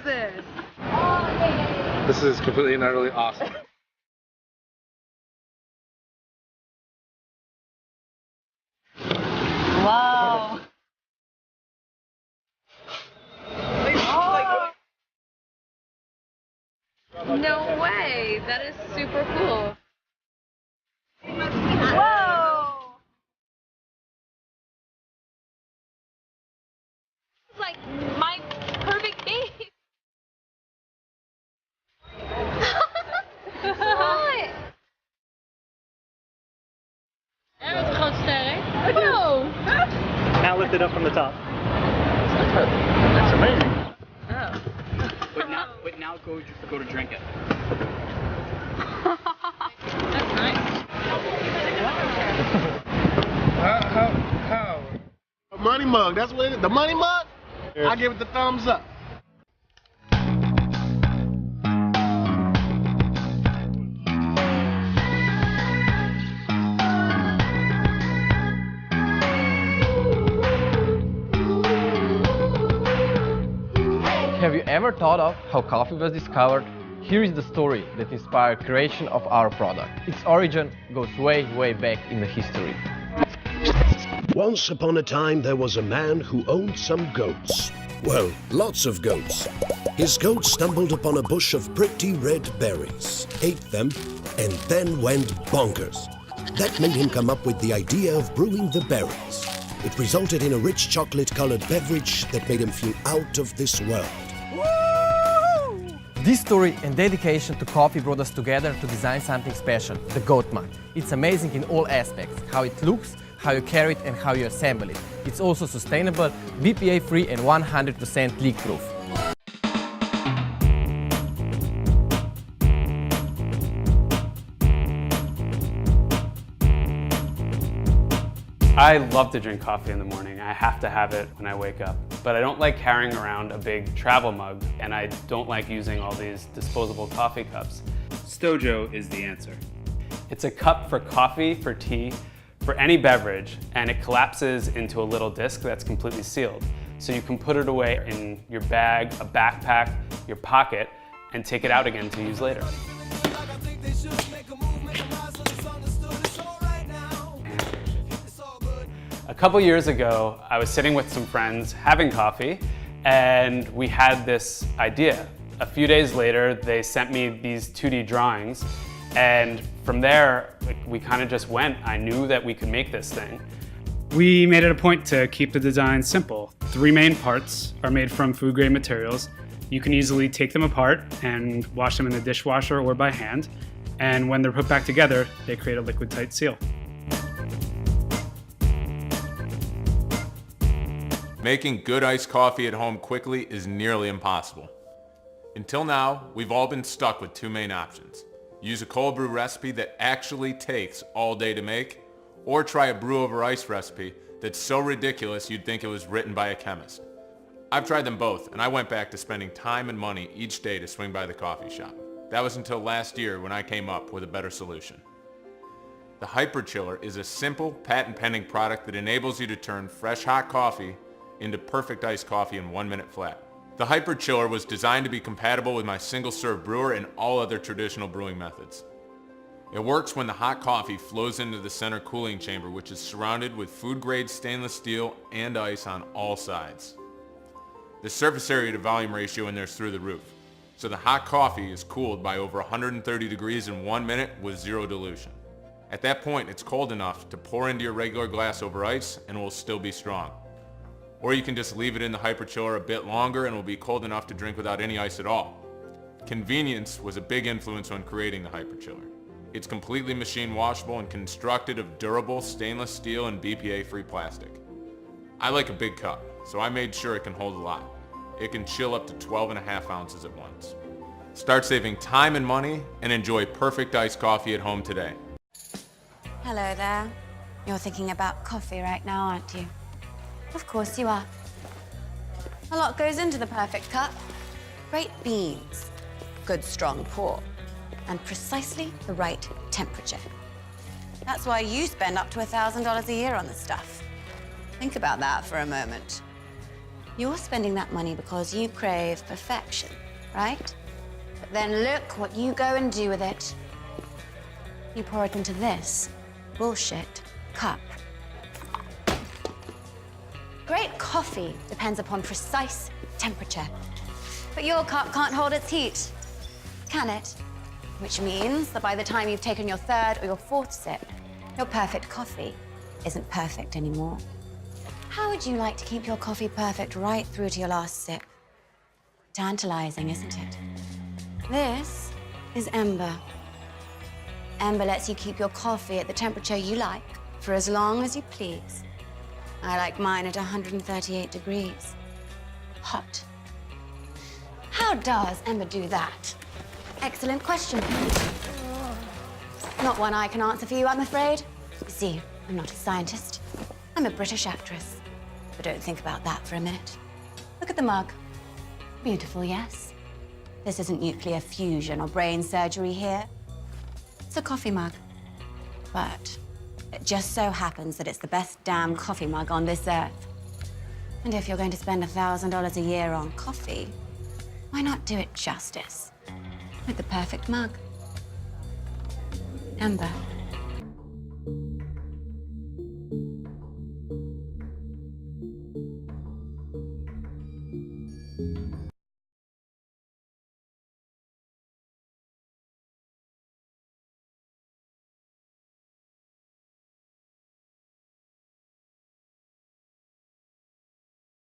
this? This is completely and utterly awesome. Wow. No way! That is super cool. Whoa! It's like my perfect base. What? Dat was een grote ster, hè? Whoa! Now lift it up from the top. That's amazing. Oh. But now go to drink it. That's nice. How? A money mug, that's what it is. The money mug? Yeah. I give it the thumbs up. Have you ever thought of how coffee was discovered? Here is the story that inspired creation of our product. Its origin goes way, way back in the history. Once upon a time, there was a man who owned some goats. Well, lots of goats. His goat stumbled upon a bush of pretty red berries, ate them, and then went bonkers. That made him come up with the idea of brewing the berries. It resulted in a rich chocolate-colored beverage that made him feel out of this world. This story and dedication to coffee brought us together to design something special, the Goat Mug. It's amazing in all aspects, how it looks, how you carry it and how you assemble it. It's also sustainable, BPA-free and 100% leak-proof. I love to drink coffee in the morning. I have to have it when I wake up. But I don't like carrying around a big travel mug, and I don't like using all these disposable coffee cups. Stojo is the answer. It's a cup for coffee, for tea, for any beverage, and it collapses into a little disc that's completely sealed. So you can put it away in your bag, a backpack, your pocket, and take it out again to use later. A couple years ago, I was sitting with some friends having coffee, and we had this idea. A few days later, they sent me these 2D drawings, and from there, we kind of just went. I knew that we could make this thing. We made it a point to keep the design simple. 3 main parts are made from food-grade materials. You can easily take them apart and wash them in the dishwasher or by hand, and when they're put back together, they create a liquid-tight seal. Making good iced coffee at home quickly is nearly impossible. Until now, we've all been stuck with 2 main options. Use a cold brew recipe that actually takes all day to make, or try a brew over ice recipe that's so ridiculous you'd think it was written by a chemist. I've tried them both, and I went back to spending time and money each day to swing by the coffee shop. That was until last year when I came up with a better solution. The Hyperchiller is a simple, patent-pending product that enables you to turn fresh hot coffee into perfect iced coffee in 1 minute flat. The Hyperchiller was designed to be compatible with my single-serve brewer and all other traditional brewing methods. It works when the hot coffee flows into the center cooling chamber, which is surrounded with food-grade stainless steel and ice on all sides. The surface area to volume ratio in there is through the roof, so the hot coffee is cooled by over 130 degrees in 1 minute with 0 dilution. At that point, it's cold enough to pour into your regular glass over ice and will still be strong. Or you can just leave it in the Hyperchiller a bit longer and will be cold enough to drink without any ice at all. Convenience was a big influence when creating the Hyperchiller. It's completely machine washable and constructed of durable stainless steel and BPA-free plastic. I like a big cup, so I made sure it can hold a lot. It can chill up to 12.5 ounces at once. Start saving time and money and enjoy perfect iced coffee at home today. Hello there. You're thinking about coffee right now, aren't you? Of course you are. A lot goes into the perfect cup. Great beans, good strong pour, and precisely the right temperature. That's why you spend up to $1,000 a year on this stuff. Think about that for a moment. You're spending that money because you crave perfection, right? But then look what you go and do with it. You pour it into this bullshit cup. Great coffee depends upon precise temperature. But your cup can't hold its heat, can it? Which means that by the time you've taken your third or your fourth sip, your perfect coffee isn't perfect anymore. How would you like to keep your coffee perfect right through to your last sip? Tantalizing, isn't it? This is Ember. Ember lets you keep your coffee at the temperature you like for as long as you please. I like mine at 138 degrees. Hot. How does Ember do that? Excellent question. Not one I can answer for you, I'm afraid. You see, I'm not a scientist. I'm a British actress. But don't think about that for a minute. Look at the mug. Beautiful, yes? This isn't nuclear fusion or brain surgery here. It's a coffee mug. But it just so happens that it's the best damn coffee mug on this earth. And if you're going to spend $1,000 a year on coffee, why not do it justice with the perfect mug? Ember.